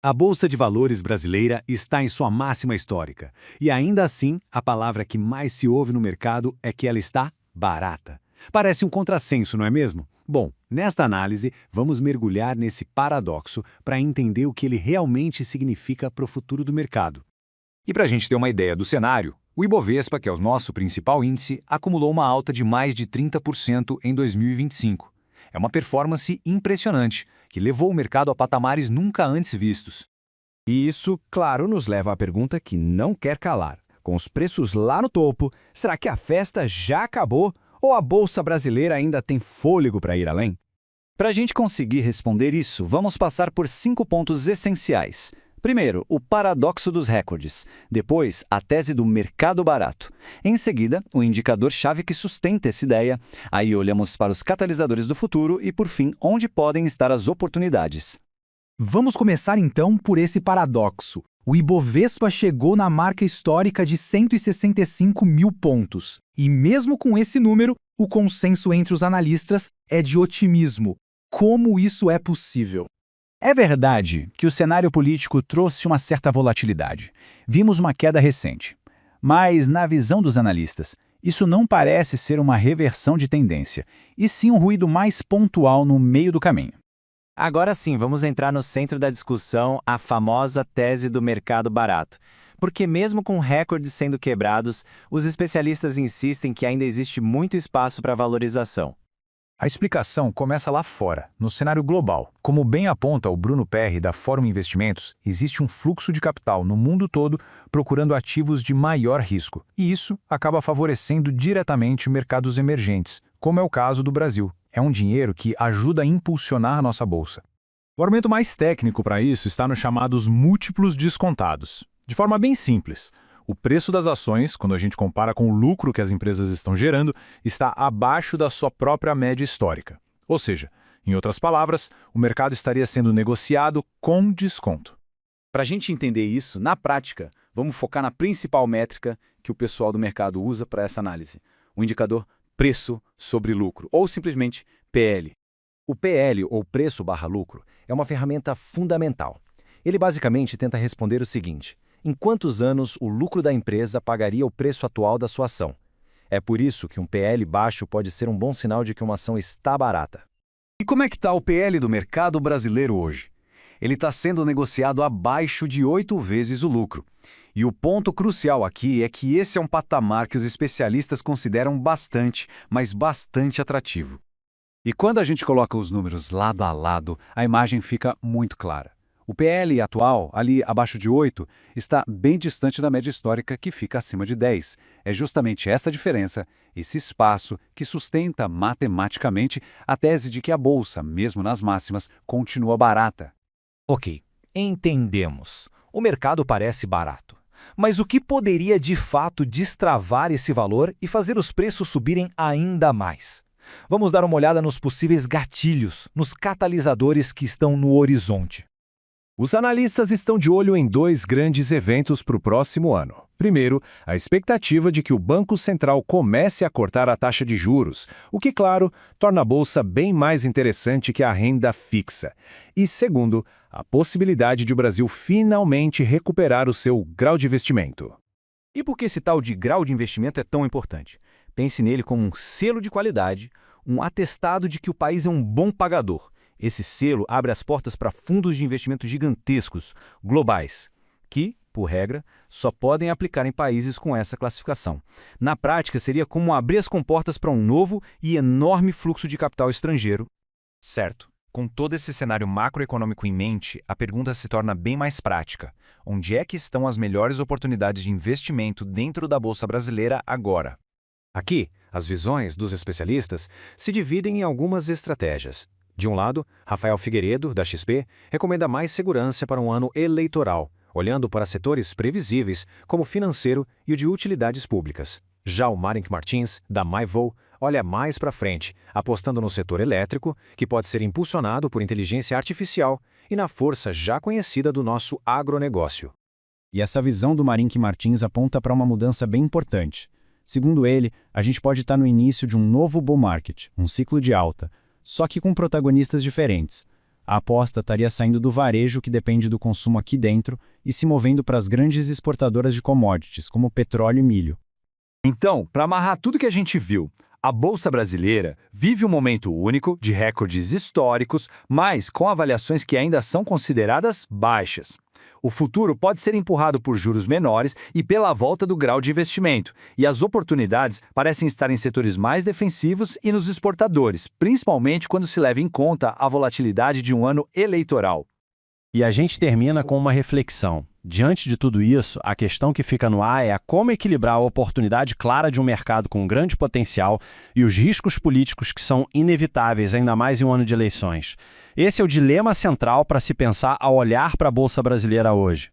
A Bolsa de Valores brasileira está em sua máxima histórica, e ainda assim, a palavra que mais se ouve no mercado é que ela está barata. Parece um contrassenso, não é mesmo? Bom, nesta análise, vamos mergulhar nesse paradoxo para entender o que ele realmente significa para o futuro do mercado. E para a gente ter uma ideia do cenário, o Ibovespa, que é o nosso principal índice, acumulou uma alta de mais de 30% em 2025. É uma performance impressionante, que levou o mercado a patamares nunca antes vistos. E isso, claro, nos leva à pergunta que não quer calar. Com os preços lá no topo, será que a festa já acabou ou a Bolsa Brasileira ainda tem fôlego para ir além? Para a gente conseguir responder isso, vamos passar por 5 pontos essenciais. Primeiro, o paradoxo dos recordes. Depois, a tese do mercado barato. Em seguida, o indicador-chave que sustenta essa ideia. Aí olhamos para os catalisadores do futuro e, por fim, onde podem estar as oportunidades. Vamos começar então por esse paradoxo. O Ibovespa chegou na marca histórica de 165 mil pontos. E mesmo com esse número, o consenso entre os analistas é de otimismo. Como isso é possível? É verdade que o cenário político trouxe uma certa volatilidade. Vimos uma queda recente. Mas, na visão dos analistas, isso não parece ser uma reversão de tendência, e sim um ruído mais pontual no meio do caminho. Agora sim, vamos entrar no centro da discussão, a famosa tese do mercado barato. Porque mesmo com recordes sendo quebrados, os especialistas insistem que ainda existe muito espaço para valorização. A explicação começa lá fora, no cenário global. Como bem aponta o Bruno Perry, da Fórum Investimentos, existe um fluxo de capital no mundo todo procurando ativos de maior risco. E isso acaba favorecendo diretamente mercados emergentes, como é o caso do Brasil. É um dinheiro que ajuda a impulsionar a nossa bolsa. O argumento mais técnico para isso está nos chamados múltiplos descontados. De forma bem simples, o preço das ações, quando a gente compara com o lucro que as empresas estão gerando, está abaixo da sua própria média histórica. Ou seja, em outras palavras, o mercado estaria sendo negociado com desconto. Para a gente entender isso, na prática, vamos focar na principal métrica que o pessoal do mercado usa para essa análise, o indicador preço sobre lucro, ou simplesmente PL. O PL, ou preço/lucro, é uma ferramenta fundamental. Ele basicamente tenta responder o seguinte: em quantos anos o lucro da empresa pagaria o preço atual da sua ação? É por isso que um PL baixo pode ser um bom sinal de que uma ação está barata. E como é que está o PL do mercado brasileiro hoje? Ele está sendo negociado abaixo de 8 vezes o lucro. E o ponto crucial aqui é que esse é um patamar que os especialistas consideram bastante, mas bastante atrativo. E quando a gente coloca os números lado a lado, a imagem fica muito clara. O PL atual, ali abaixo de 8, está bem distante da média histórica, que fica acima de 10. É justamente essa diferença, esse espaço, que sustenta matematicamente a tese de que a bolsa, mesmo nas máximas, continua barata. Ok, entendemos. O mercado parece barato. Mas o que poderia de fato destravar esse valor e fazer os preços subirem ainda mais? Vamos dar uma olhada nos possíveis gatilhos, nos catalisadores que estão no horizonte. Os analistas estão de olho em 2 grandes eventos para o próximo ano. Primeiro, a expectativa de que o Banco Central comece a cortar a taxa de juros, o que, claro, torna a bolsa bem mais interessante que a renda fixa. E segundo, a possibilidade de o Brasil finalmente recuperar o seu grau de investimento. E por que esse tal de grau de investimento é tão importante? Pense nele como um selo de qualidade, um atestado de que o país é um bom pagador. Esse selo abre as portas para fundos de investimento gigantescos, globais, que, por regra, só podem aplicar em países com essa classificação. Na prática, seria como abrir as comportas para um novo e enorme fluxo de capital estrangeiro. Certo. Com todo esse cenário macroeconômico em mente, a pergunta se torna bem mais prática. Onde é que estão as melhores oportunidades de investimento dentro da Bolsa Brasileira agora? Aqui, as visões dos especialistas se dividem em algumas estratégias. De um lado, Rafael Figueiredo, da XP, recomenda mais segurança para um ano eleitoral, olhando para setores previsíveis, como o financeiro e o de utilidades públicas. Já o Marink Martins, da Maivol, olha mais para frente, apostando no setor elétrico, que pode ser impulsionado por inteligência artificial, e na força já conhecida do nosso agronegócio. E essa visão do Marink Martins aponta para uma mudança bem importante. Segundo ele, a gente pode estar no início de um novo bull market, um ciclo de alta, só que com protagonistas diferentes. A aposta estaria saindo do varejo, que depende do consumo aqui dentro, e se movendo para as grandes exportadoras de commodities, como petróleo e milho. Então, para amarrar tudo que a gente viu, a Bolsa Brasileira vive um momento único de recordes históricos, mas com avaliações que ainda são consideradas baixas. O futuro pode ser empurrado por juros menores e pela volta do grau de investimento, e as oportunidades parecem estar em setores mais defensivos e nos exportadores, principalmente quando se leva em conta a volatilidade de um ano eleitoral. E a gente termina com uma reflexão. Diante de tudo isso, a questão que fica no ar é como equilibrar a oportunidade clara de um mercado com grande potencial e os riscos políticos que são inevitáveis, ainda mais em um ano de eleições. Esse é o dilema central para se pensar ao olhar para a Bolsa Brasileira hoje.